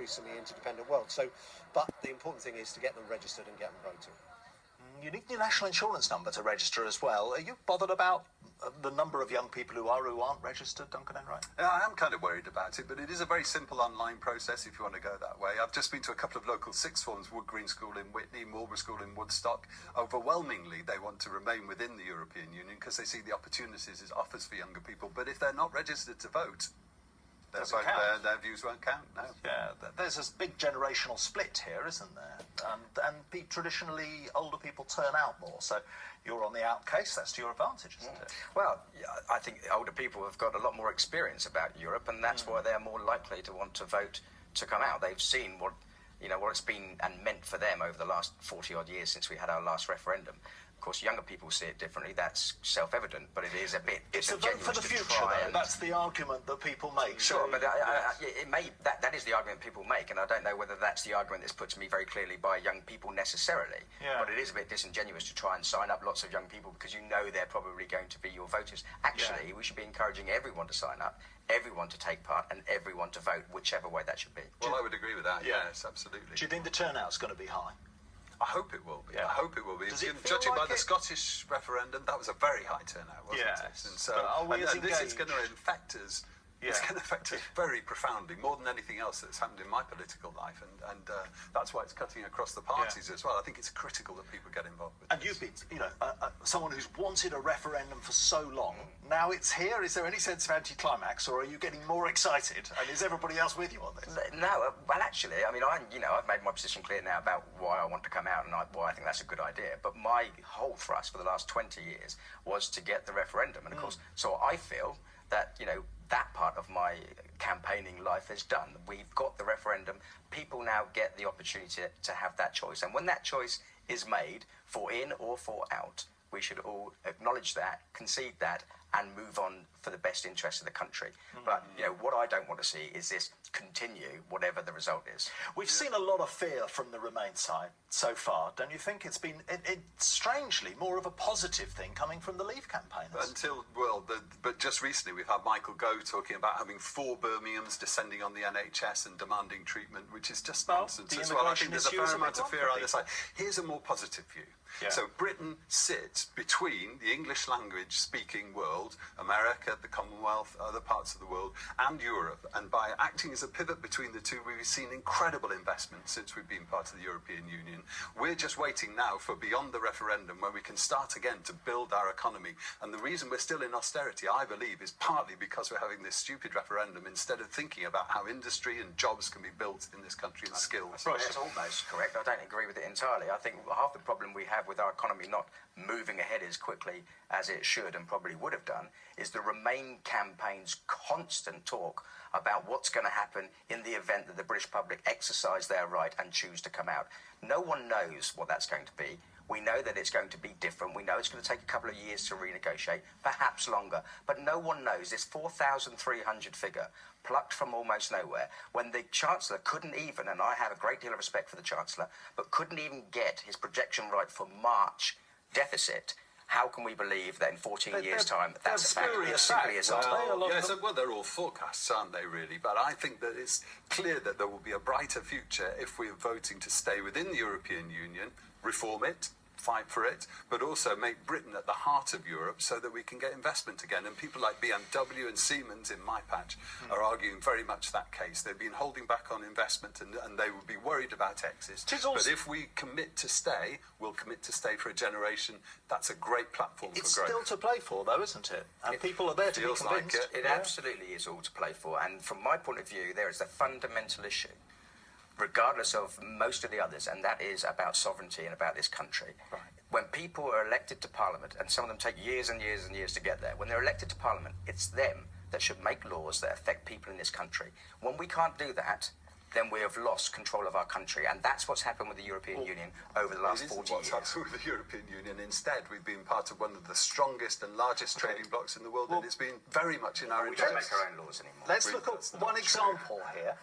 increasingly interdependent world. So, but the important thing is to get them registered and get them voting. You need your national insurance number to register as well. Are you bothered about the number of young people who aren't registered, Duncan Enright? Yeah, I am kind of worried about it, but it is a very simple online process if you want to go that way. I've just been to a couple of local sixth forms, Wood Green School in Witney, Marlborough School in Woodstock. Overwhelmingly, they want to remain within the European Union because they see the opportunities it offers for younger people. But if they're not registered to vote, their views won't count, no. Yeah, there's this big generational split here, isn't there? And traditionally, older people turn out more. So you're on the out case. That's to your advantage, isn't it? Well, I think older people have got a lot more experience about Europe, and that's why they're more likely to want to vote to come out. They've seen what it's been and meant for them over the last 40-odd years since we had our last referendum. Of course, younger people see it differently. That's self-evident, but it is a bit. It's a vote for the future, though. That's the argument that people make. Sure, but that is the argument people make, and I don't know whether that's the argument that's put to me very clearly by young people necessarily. Yeah. But it is a bit disingenuous to try and sign up lots of young people because you know they're probably going to be your voters. Actually, we should be encouraging everyone to sign up, everyone to take part, and everyone to vote, whichever way that should be. Well, I would agree with that. Yes, absolutely. Do you think the turnout's going to be high? I hope it will be. Yeah. I hope it will be. like Judging by the Scottish referendum, that was a very high turnout, wasn't it? And so, and this is going to affect us. It's going to affect us very profoundly, more than anything else that's happened in my political life, and that's why it's cutting across the parties as well. I think it's critical that people get involved with this. And you've been, someone who's wanted a referendum for so long. Now it's here. Is there any sense of anticlimax, or are you getting more excited? And is everybody else with you on this? No. Well, actually, I mean, I've made my position clear now about why I want to come out and why I think that's a good idea. But my whole thrust for the last 20 years was to get the referendum, and of course, so I feel that that part of my campaigning life is done. We've got the referendum. People now get the opportunity to have that choice. And when that choice is made for in or for out, we should all acknowledge that, concede that, and move on for the best interest of the country. But, what I don't want to see is this continue, whatever the result is. We've seen a lot of fear from the Remain side so far. Don't you think it's been, strangely, more of a positive thing coming from the Leave campaigners? But just recently we've had Michael Gove talking about having 4 Birminghams descending on the NHS and demanding treatment, which is just nonsense as well. I think there's a fair amount of fear on this side. Here's a more positive view. Yeah. So Britain sits between the English language speaking world, America, the Commonwealth, other parts of the world, and Europe. And by acting as a pivot between the two, we've seen incredible investment since we've been part of the European Union. We're just waiting now for beyond the referendum, where we can start again to build our economy. And the reason we're still in austerity, I believe, is partly because we're having this stupid referendum instead of thinking about how industry and jobs can be built in this country and skills. Right, that's almost correct. I don't agree with it entirely. I think half the problem we have with our economy not moving ahead as quickly as it should and probably would have done is the Remain campaign's constant talk about what's going to happen in the event that the British public exercise their right and choose to come out. No one knows what that's going to be. We know that it's going to be different. We know it's going to take a couple of years to renegotiate, perhaps longer. But no one knows this 4,300 figure plucked from almost nowhere when the Chancellor couldn't even, and I have a great deal of respect for the Chancellor, but couldn't even get his projection right for March deficit. How can we believe that in 14 years' time that's a fact? It simply isn't. They're all forecasts, aren't they, really? But I think that it's clear that there will be a brighter future if we're voting to stay within the European Union, reform it, fight for it, but also make Britain at the heart of Europe so that we can get investment again. And people like BMW and Siemens in my patch are arguing very much that case. They've been holding back on investment and they would be worried about exit. But if we commit to stay, we'll commit to stay for a generation. That's a great platform for growth. It's still to play for, though, isn't it? And people are there to be convinced. It absolutely is all to play for. And from my point of view, there is a fundamental issue, regardless of most of the others, and that is about sovereignty and about this country. Right. When people are elected to Parliament, and some of them take years and years and years to get there, when they're elected to Parliament, it's them that should make laws that affect people in this country. When we can't do that, then we have lost control of our country, and that's what's happened with the European Union over the last 40 years. What's happened with the European Union. Instead, we've been part of one of the strongest and largest trading blocs in the world, and it's been very much in our interest. We don't make our own laws anymore. Let's look at one example here.